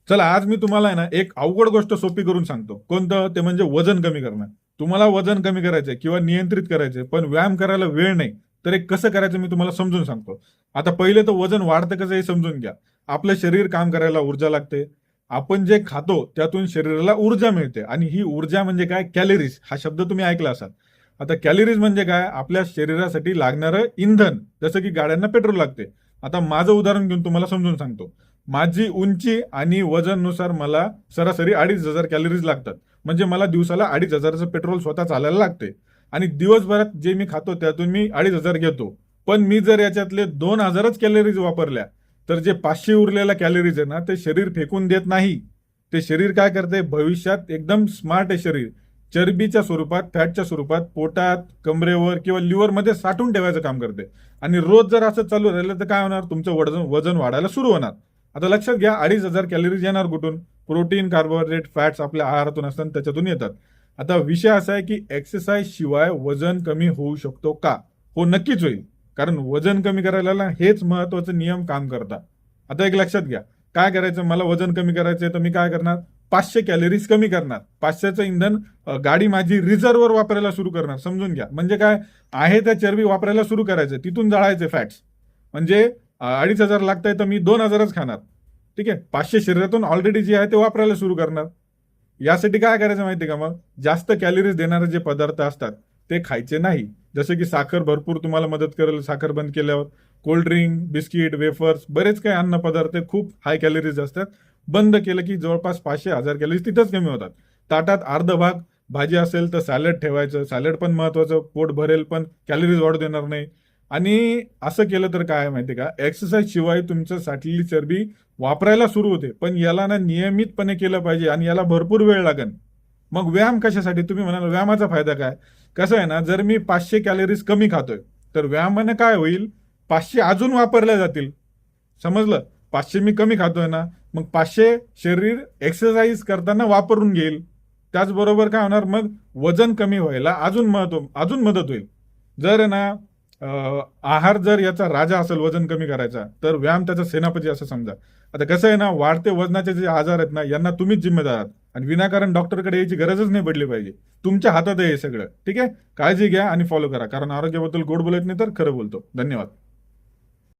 चला आज मी तुम्हाला आहे ना एक अवघड गोष्ट सोपी करून सांगतो. कोणतं? ते म्हणजे वजन कमी करणं. तुम्हाला वजन कमी करायचंय किंवा नियंत्रित करायचंय, पण व्यायाम करायला वेळ नाही. तर हे कसं करायचं मी तुम्हाला समजून सांगतो. आता पहिले तर वजन वाढतं कसं हे समजून घ्या. आपलं शरीर काम करायला ऊर्जा लागते. आपण जे खातो त्यातून शरीराला ऊर्जा मिळते आणि ही ऊर्जा म्हणजे काय? कॅलरीज हा शब्द तुम्ही ऐकला असाल. आता कॅलरीज म्हणजे काय? आपल्या शरीरासाठी लागणारं इंधन. जसं की गाड्यांना पेट्रोल लागते. आता माझं उदाहरण घेऊन तुम्हाला समजून सांगतो. माझी उंची आणि वजननुसार मला सरासरी 2,500 कॅलरीज लागतात. म्हणजे मला दिवसाला 2,500चं पेट्रोल स्वतः चालायला लागते. आणि दिवसभरात जे मी खातो त्यातून मी 2,500 घेतो. पण मी जर याच्यातले 2,000च कॅलरीज वापरल्या तर जे 500 उरलेल्या कॅलरीज आहे ना ते शरीर फेकून देत नाही. ते शरीर काय करते? भविष्यात एकदम स्मार्ट आहे शरीर. चरबीच्या स्वरूपात, फॅटच्या स्वरूपात पोटात, कमरेवर किंवा लिव्हरमध्ये साठवून ठेवायचं काम करते. आणि रोज जर असं चालू राहिलं तर काय होणार? तुमचं वजन वाढायला सुरू होणार. आता लक्षात घ्या, 2,500 कॅलरीज येणार कुठून? प्रोटीन, कार्बोहायड्रेट, फॅट्स आपल्या आहारातून असतात त्याच्यातून येतात. आता विषय असा आहे की एक्सरसाइज शिवाय वजन कमी होऊ शकतो का? हो, नक्कीच होईल. कारण वजन कमी करायला ना हेच महत्वाचे नियम काम करतात. आता एक लक्षात घ्या, काय करायचं? मला वजन कमी करायचंय तर मी काय करणार? 500 कॅलरीज कमी करणार. 500चं इंधन गाडी माझी रिझर्ववर वापरायला सुरू करणार. समजून घ्या, म्हणजे काय आहे त्या चरबी वापरायला सुरू करायचं, तिथून जाळायचे फॅट्स. म्हणजे 2,500 लागतंय तर मी 2,000च खाणार. ठीक आहे, 500 शरीरातून ऑलरेडी जे आहे ते वापरायला सुरू करणार. यासाठी काय करायचं माहितीये का? मग जास्त कॅलरीज देणारे जे पदार्थ असतात ते खायचे नाही. जसं की साखर भरपूर तुम्हाला मदत करेल साखर बंद केल्यावर. कोल्ड्रिंक, बिस्किट, वेफर्स, बरेच काही अन्न पदार्थ खूप हाय कॅलरीज असतात. बंद केलं की जवळपास 500-1000 कॅलरीज तिथंच कमी होतात. ताटात अर्ध भाग भाजी असेल तर सॅलड ठेवायचं. सॅलड पण महत्वाचं, पोट भरेल पण कॅलरीज वाढू देणार नाही. आणि असं केलं तर काय माहितीये का? एक्सरसाइज शिवाय तुमचं साठलेली चरबी वापरायला सुरू होते. पण याला ना नियमितपणे केलं पाहिजे आणि याला भरपूर वेळ लागेल. मग व्यायाम कशासाठी? तुम्ही म्हणाल व्यायामाचा फायदा काय? कसं आहे ना, जर मी 500 कॅलरीज कमी खातोय तर व्यायामाने काय होईल? 500 अजून वापरल्या जातील. समजलं? 500 मी कमी खातोय ना, मग 500 शरीर एक्सरसाइज करताना वापरून घेईल. त्याचबरोबर काय होणार? मग वजन कमी व्हायला अजून मदत होईल. जर ना आहार जर याचा राजा असेल वजन कमी करायचा, तर व्यायाम त्याचा सेनापती असं समजा. आता कसं आहे ना, वाढते वजनाचे जे आजार आहेत ना यांना तुम्हीच जिम्मेदार आहात. आणि विनाकारण डॉक्टरकडे यायची गरजच नाही पडली पाहिजे. तुमच्या हातात आहे हे सगळं. ठीक आहे, काळजी घ्या आणि फॉलो करा. कारण आरोग्याबद्दल गोड बोलत नाही तर खरं बोलतो. धन्यवाद.